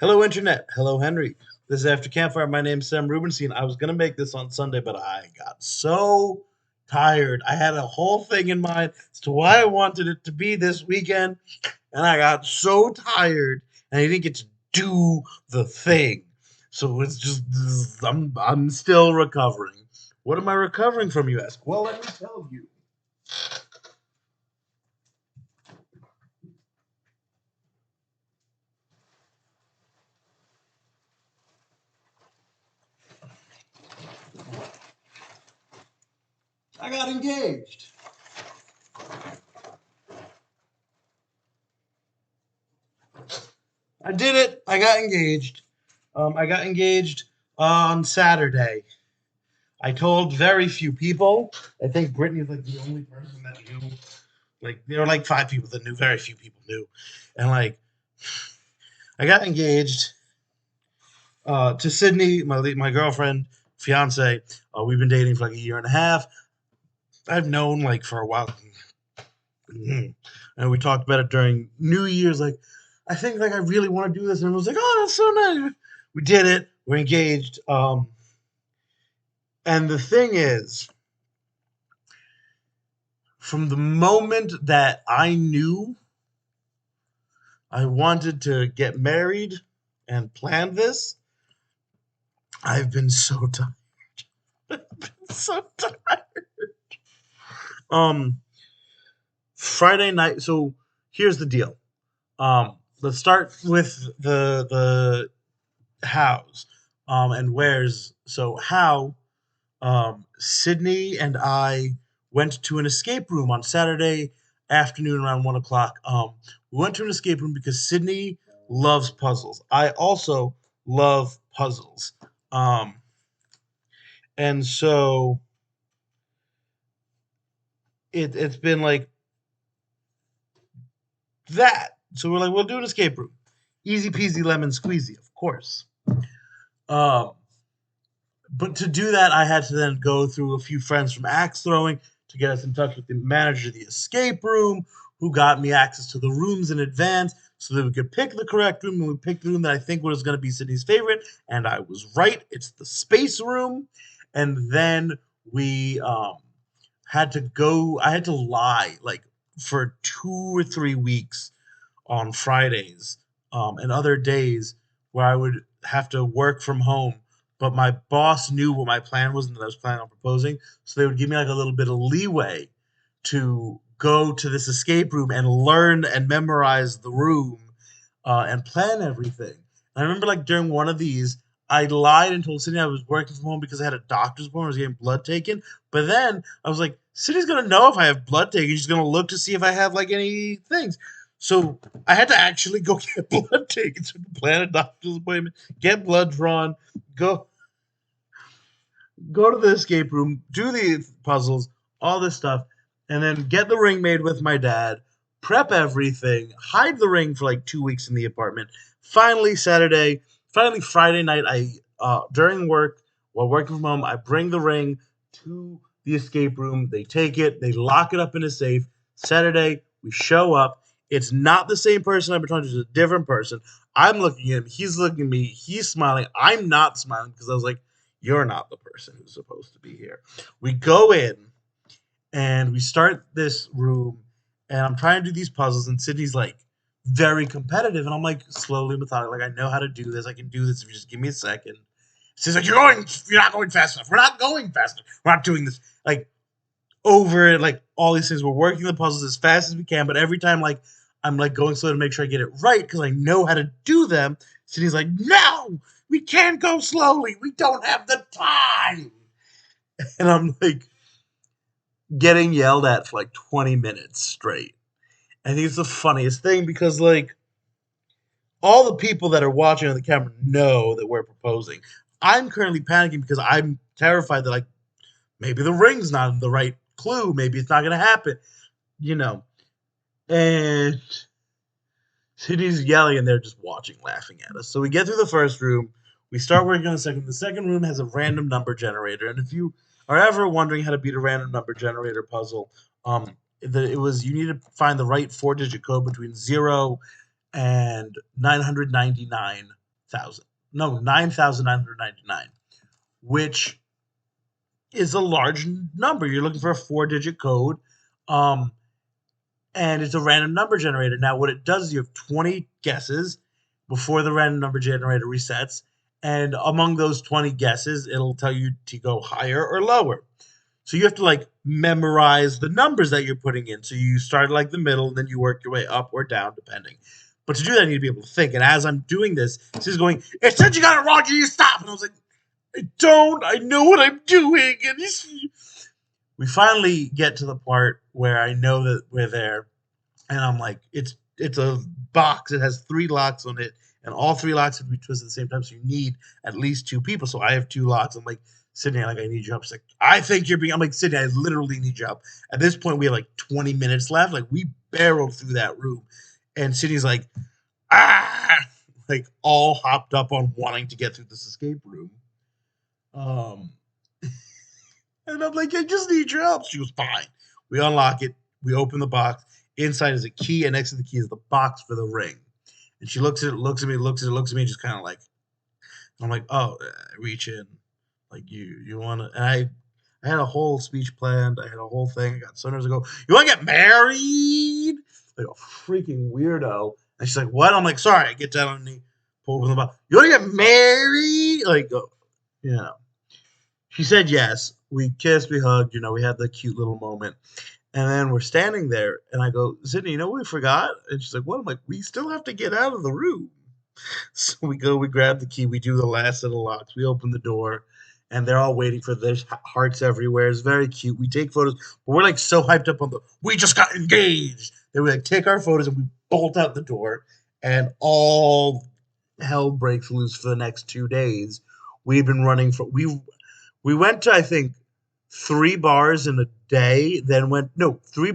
Hello, Internet. Hello, Henry. This is After Campfire. My name's Sam Rubenstein. I was going to make this on Sunday, but I got so tired. I had a whole thing in mind as to why I wanted it to be this weekend, and I got so tired, and I didn't get to do the thing. So it's just, I'm still recovering. What am I recovering from, you ask? Well, let me tell you. I got engaged. I did it. I got engaged. I got engaged on Saturday. I told very few people. I think Brittany's like the only person that knew. Like there were like five people that knew. Very few people knew, and like I got engaged to Sydney, my girlfriend, fiance. We've been dating for like a year and a half. I've known like for a while, and we talked about it during New Year's. Like I think like I really want to do this, and I was like, oh, that's so nice. We did it. We're engaged. And the thing is, from the moment that I knew I wanted to get married and plan this, I've been so tired. So tired. Um, Friday night. So here's the deal. Let's start with the hows, and where's. So how Sydney and I went to an escape room on Saturday afternoon around 1 o'clock. We went to an escape room because Sydney loves puzzles. I also love puzzles. Um, and so it's been like that. So we're like, we'll do an escape room. Easy peasy lemon squeezy, of course. Um, but to do that, I had to then go through a few friends from axe throwing to get us in touch with the manager of the escape room, who got me access to the rooms in advance so that we could pick the correct room. And we picked the room that I think was going to be Sydney's favorite, and I was right. It's the space room. And then we had to go. I had to lie like for 2 or 3 weeks on Fridays and other days where I would have to work from home. But my boss knew what my plan was and that I was planning on proposing. So they would give me like a little bit of leeway to go to this escape room and learn and memorize the room and plan everything. And I remember like during one of these, I lied and told Sydney I was working from home because I had a doctor's appointment. I was getting blood taken. But then I was like, Sydney's gonna know if I have blood taken. She's gonna look to see if I have like any things. So I had to actually go get blood taken. So to plan a doctor's appointment, get blood drawn, go go to the escape room, do the puzzles, all this stuff, and then get the ring made with my dad, prep everything, hide the ring for like 2 weeks in the apartment. Finally Friday night, I during work while working from home, I bring the ring to the escape room. They take it, they lock it up in a safe. Saturday, we show up. It's not the same person I've been talking to, it's a different person. I'm looking at him, he's looking at me, he's smiling. I'm not smiling because I was like, you're not the person who's supposed to be here. We go in and we start this room, and I'm trying to do these puzzles, and Sydney's like very competitive, and I'm like slowly methodical, like I know how to do this. I can do this if you just give me a second. She's like, you're not going fast enough. We're not going fast enough. We're not doing this. Like over it, like all these things. We're working the puzzles as fast as we can, but every time like I'm like going slow to make sure I get it right because I know how to do them. Sydney's like, no, we can't go slowly. We don't have the time. And I'm like getting yelled at for like 20 minutes straight. I think it's the funniest thing because like all the people that are watching on the camera know that we're proposing. I'm currently panicking because I'm terrified that like maybe the ring's not the right clue. Maybe it's not going to happen, you know. And Sydney's yelling and they're just watching, laughing at us. So we get through the first room. We start working on the second. The second room has a random number generator. And if you are ever wondering how to beat a random number generator puzzle, it was you need to find the right 4-digit code between 0 and 999 thousand. No, 9,999, which is a large number. You're looking for a four-digit code, um, and it's a random number generator. Now, what it does is you have 20 guesses before the random number generator resets, and among those 20 guesses, it'll tell you to go higher or lower. So you have to like memorize the numbers that you're putting in. So you start like the middle, and then you work your way up or down, depending. But to do that, you need to be able to think. And as I'm doing this, she's going, "It said you got it wrong. You stop." And I was like, "I don't. I know what I'm doing." And we finally get to the part where I know that we're there, and I'm like, it's a box. It has three locks on it, and all three locks have to be twisted at the same time. So you need at least two people. So I have two locks. I'm like, Sydney, like, I need your help. She's like, I think you're being. I'm like, Sydney, I literally need your help. At this point, we have like 20 minutes left. Like, we barreled through that room, and Sydney's like, ah, like all hopped up on wanting to get through this escape room. Um, and I'm like, I just need your help. She goes, fine. We unlock it. We open the box. Inside is a key, and next to the key is the box for the ring. And she looks at it, looks at me, looks at it, looks at me, and just kind of like, I'm like, oh, reach in, like you want to, and I had a whole speech planned. I had a whole thing. I got so nervous. I go, you want to get married? Like a freaking weirdo. And she's like, what? I'm like, sorry. I get down on me, pull open the box. You want to get married? Like, you know. She said yes. We kissed, we hugged, we had the cute little moment. And then we're standing there, and I go, Sydney, you know what we forgot? And she's like, what? I'm like, we still have to get out of the room. So we go, we grab the key, we do the last of the locks, we open the door, and they're all waiting for their hearts everywhere. It's very cute. We take photos, but we're like so hyped up on we just got engaged. That we like take our photos and we bolt out the door, and all hell breaks loose for the next 2 days. We've been running for we went to, I think, 3 bars in a day, then went no 4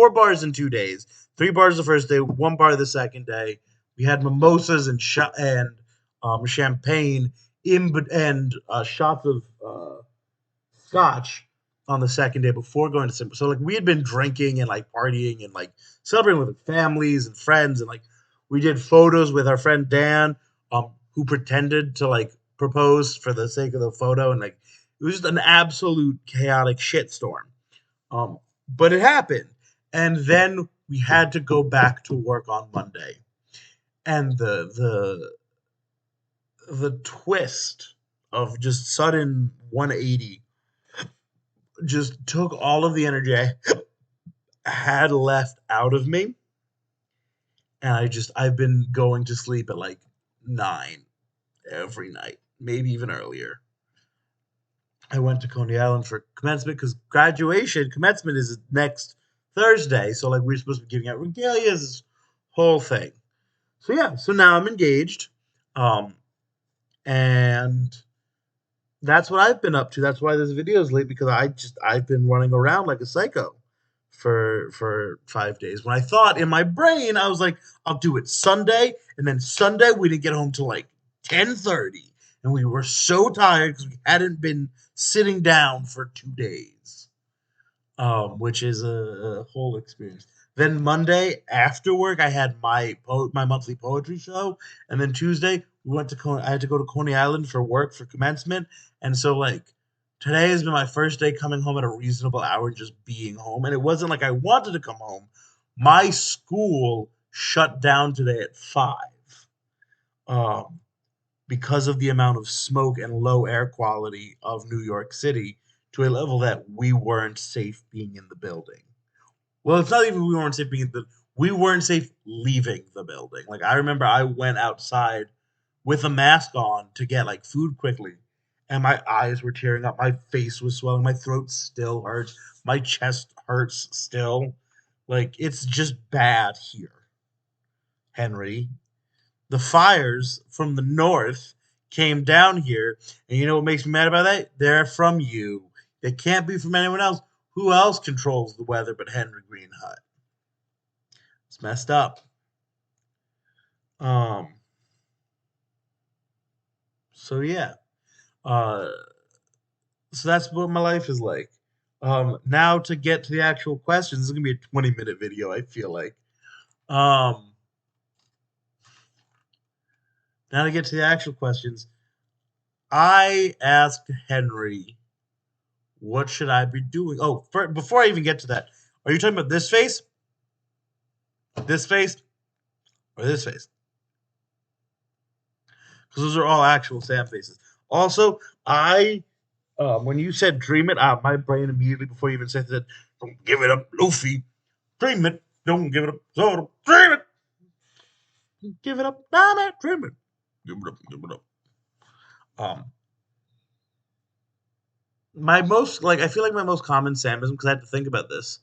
bars in 2 days. 3 bars the first day, 1 bar the second day. We had mimosas and champagne and shots of scotch on the second day before going to Simba. So like we had been drinking and like partying and like celebrating with families and friends, and like we did photos with our friend Dan, who pretended to like propose for the sake of the photo, and like it was just an absolute chaotic shitstorm. But it happened, and then we had to go back to work on Monday, and the twist of just sudden 180 just took all of the energy I had left out of me, and I've been going to sleep at like 9 every night, maybe even earlier. I went to Coney Island for commencement because commencement is next Thursday. So like we're supposed to be giving out regalias, this whole thing. So yeah, so now I'm engaged. And that's what I've been up to. That's why this video is late, because I've been running around like a psycho for 5 days. When I thought in my brain, I was like, I'll do it Sunday, and then Sunday we didn't get home till like 10:30, and we were so tired because we hadn't been sitting down for 2 days, which is a whole experience. Then Monday after work, I had my monthly poetry show, and then Tuesday we went to I had to go to Coney Island for work for commencement, and so like today has been my first day coming home at a reasonable hour and just being home, and it wasn't like I wanted to come home. My school shut down today at 5, um, because of the amount of smoke and low air quality of New York City, to a level that we weren't safe being in the building. Well, it's not even we weren't safe being in the we weren't safe leaving the building. Like I remember I went outside with a mask on to get like food quickly, and my eyes were tearing up, my face was swelling, my throat still hurts, my chest hurts still. Like it's just bad here, Henry. The fires from the north came down here, and you know what makes me mad about that? They're from you. They can't be from anyone else. Who else controls the weather but Henry Green Hut? It's messed up. Um. So yeah. Uh. So that's what my life is like. Now to get to the actual questions, this is gonna be a 20-minute video. I feel like. Um. Now to get to the actual questions, I asked Henry, what should I be doing? Oh, before I even get to that, are you talking about this face, or this face? Because those are all actual Sam faces. Also, when you said dream it, my brain immediately before you even said that, don't give it up, Luffy. Dream it, don't give it up, Zoro. Dream it, give it up, nah, man, dream it. Give it up. Um, my most like I feel like my most common Samism because I had to think about this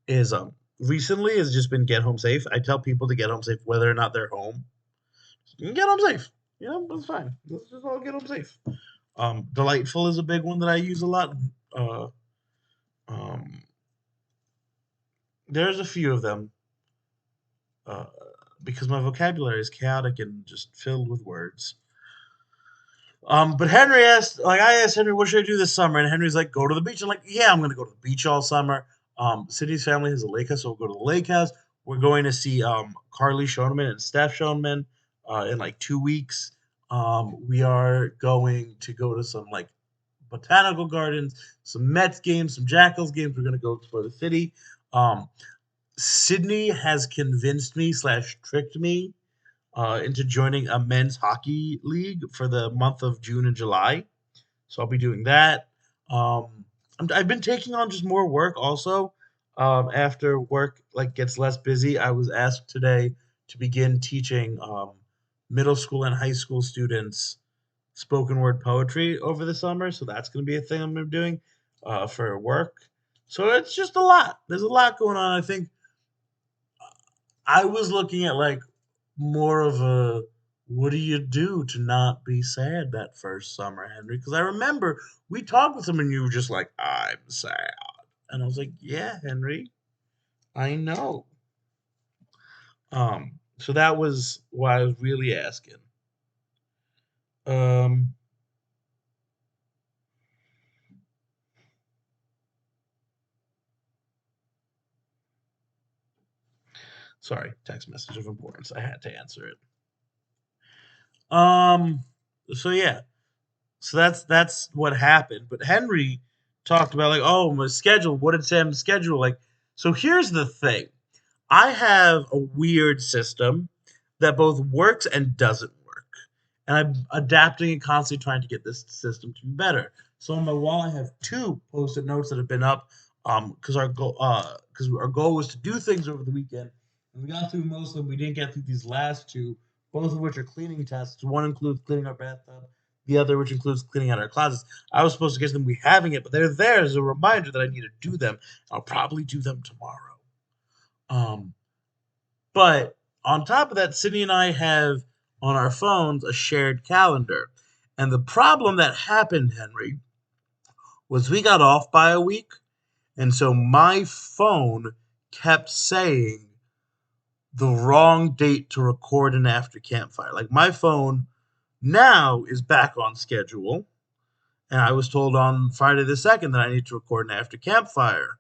is recently has just been get home safe. I tell people to get home safe whether or not they're home. You can get home safe. You know, that's fine. Let's just all get home safe. Delightful is a big one that I use a lot. Uh, um, there's a few of them uh, because my vocabulary is chaotic and just filled with words. But Henry asked, like, I asked Henry, what should I do this summer? And Henry's like, go to the beach. I'm like, yeah, I'm going to go to the beach all summer. City's family has a lake house, so we'll go to the lake house. We're going to see Carly Schoeneman and Steph Schoeneman in like 2 weeks. We are going to go to some like botanical gardens, some Mets games, some Jackals games. We're going to go explore the city. Um, Sydney has convinced me slash tricked me into joining a men's hockey league for the month of June and July. So I'll be doing that. I've been taking on just more work also. After work like gets less busy, I was asked today to begin teaching middle school and high school students spoken word poetry over the summer. So that's going to be a thing I'm going to be doing for work. So it's just a lot. There's a lot going on. I think I was looking at like more of a what do you do to not be sad that first summer, Henry? Because I remember we talked with him and you were just like, I'm sad. And I was like, yeah, Henry, I know. So that was why I was really asking. Um, sorry, text message of importance. I had to answer it. Um, so yeah, so that's what happened. But Henry talked about like, oh, my schedule. What did Sam's schedule like? So here's the thing. I have a weird system that both works and doesn't work. And I'm adapting and constantly trying to get this system to be better. So on my wall, I have two post-it notes that have been up because our goal was to do things over the weekend, and we got through most of them. We didn't get through these last two, both of which are cleaning tasks. One includes cleaning our bathtub, the other which includes cleaning out our closets. I was supposed to get them, we having it, but they're there as a reminder that I need to do them. I'll probably do them tomorrow. Um, but on top of that, Sydney and I have on our phones a shared calendar. And the problem that happened, Henry, was we got off by a week. And so my phone kept saying the wrong date to record an after campfire. Like my phone now is back on schedule. And I was told on Friday the 2nd that I need to record an after campfire.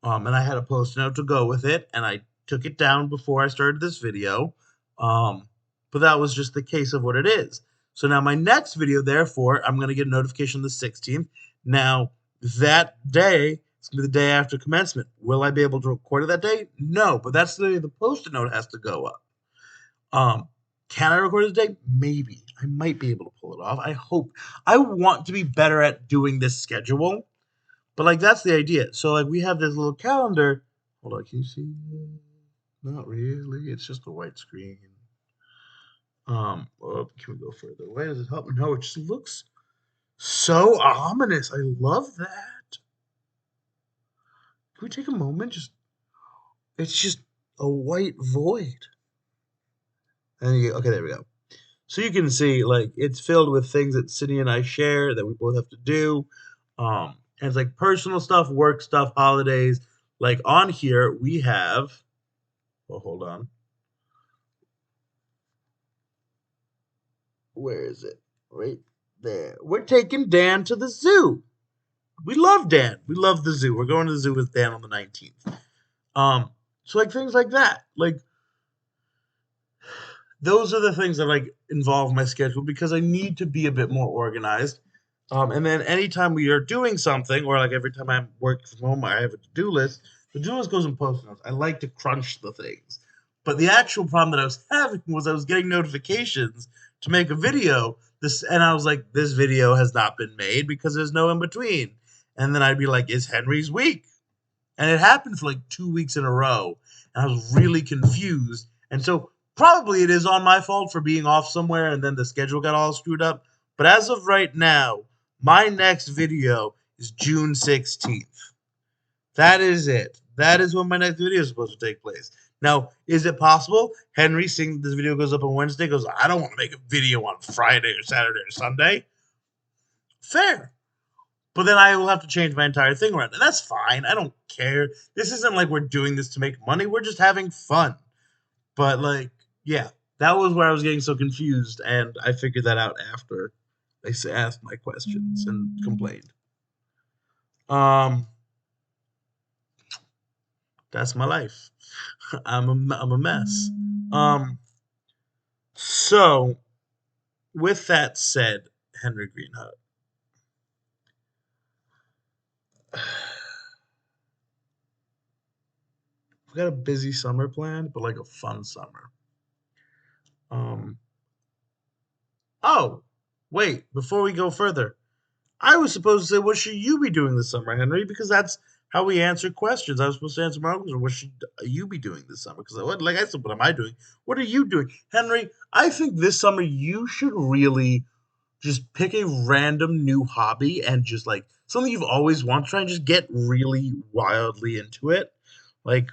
And I had a post note to go with it, and I took it down before I started this video. Um, but that was just the case of what it is. So now my next video, therefore, I'm going to get a notification the 16th. Now that day, it's going to be the day after commencement. Will I be able to record it that day? No, but that's the day the post-it note has to go up. Um, can I record it today? Maybe. I might be able to pull it off. I hope. I want to be better at doing this schedule. But like that's the idea. So like we have this little calendar. Hold on, can you see? Not really. It's just a white screen. Can we go further away? Does it help me? No, it just looks so ominous. I love that. Can we take a moment? It's just a white void. Okay, there we go. So you can see like it's filled with things that Sydney and I share that we both have to do. And it's like personal stuff, work stuff, holidays. Like on here we have. Oh, hold on. Where is it? Right there. We're taking Dan to the zoo. We love Dan. We love the zoo. We're going to the zoo with Dan on the 19th. So like things like that. Like those are the things that like involve my schedule because I need to be a bit more organized. And then anytime we are doing something, or like every time I'm working from home, I have a to-do list. The to-do list goes in post notes. I like to crunch the things. But the actual problem that I was having was I was getting notifications to make a video. And I was like, this video has not been made because there's no in between. And then I'd be like, is Henry's week? And it happened for like 2 weeks in a row. And I was really confused. And so probably it is on my fault for being off somewhere and then the schedule got all screwed up. But as of right now, my next video is June 16th. That is it. That is when my next video is supposed to take place. Now, is it possible Henry, seeing this video goes up on Wednesday, goes, I don't want to make a video on Friday or Saturday or Sunday? Fair. But then I will have to change my entire thing around. And that's fine. I don't care. This isn't like we're doing this to make money. We're just having fun. But like, yeah, that was where I was getting so confused, and I figured that out after they asked my questions and complained. Um, that's my life. I'm a mess. Um, so with that said, Henry Greenhut, we got a busy summer planned, but like a fun summer. Um, oh, wait, before we go further, I was supposed to say, what should you be doing this summer, Henry? Because that's how we answer questions. I was supposed to answer my own question. What should you be doing this summer? Because, like I said, what am I doing? What are you doing? Henry, I think this summer you should really just pick a random new hobby and just like something you've always wanted to try and just get really wildly into it. Like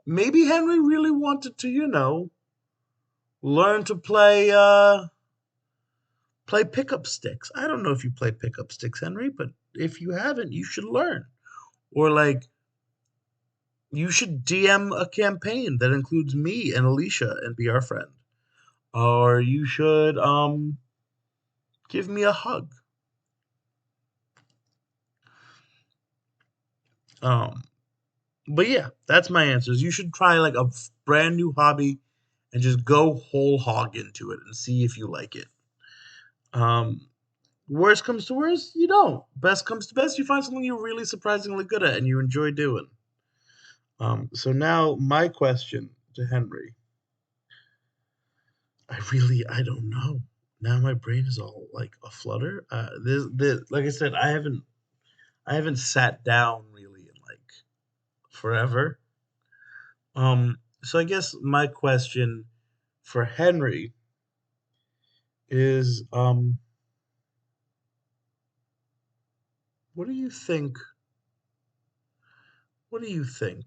maybe Henry really wanted to, learn to play pickup sticks. I don't know if you play pickup sticks, Henry, but if you haven't, you should learn. Or like you should DM a campaign that includes me and Alicia and be our friend. Or you should give me a hug. Um but yeah, that's my answers. You should try like a brand new hobby and just go whole hog into it and see if you like it. Um Worst comes to worst, you don't. Best comes to best, you find something you're really surprisingly good at and you enjoy doing. So now my question to Henry. I don't know. Now my brain is all like a flutter. Like I said, I haven't sat down really in like forever. So I guess my question for Henry is, what do you think? What do you think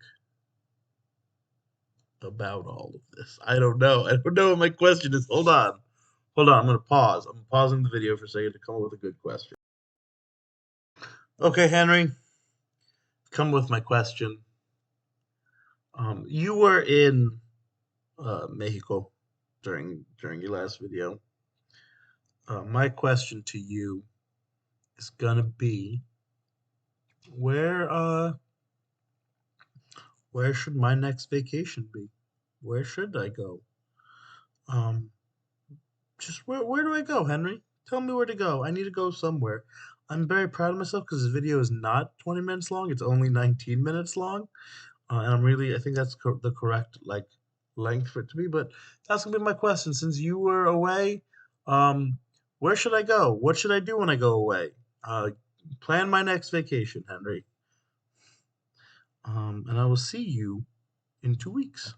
about all of this? I don't know. I don't know what my question is. Hold on. Hold on. I'm gonna pause. I'm pausing the video for a second to come up with a good question. Okay, Henry, come with my question. You were in Mexico during your last video. My question to you is gonna be where uh where should my next vacation be? Where should I go? Um, just where do I go, Henry? Tell me where to go. I need to go somewhere. I'm very proud of myself because this video is not 20 minutes long. It's only 19 minutes long. And I think that's the correct like length for it to be. But that's gonna be my question. Since you were away, um, where should I go? What should I do when I go away? Plan my next vacation, Henry. And I will see you in 2 weeks.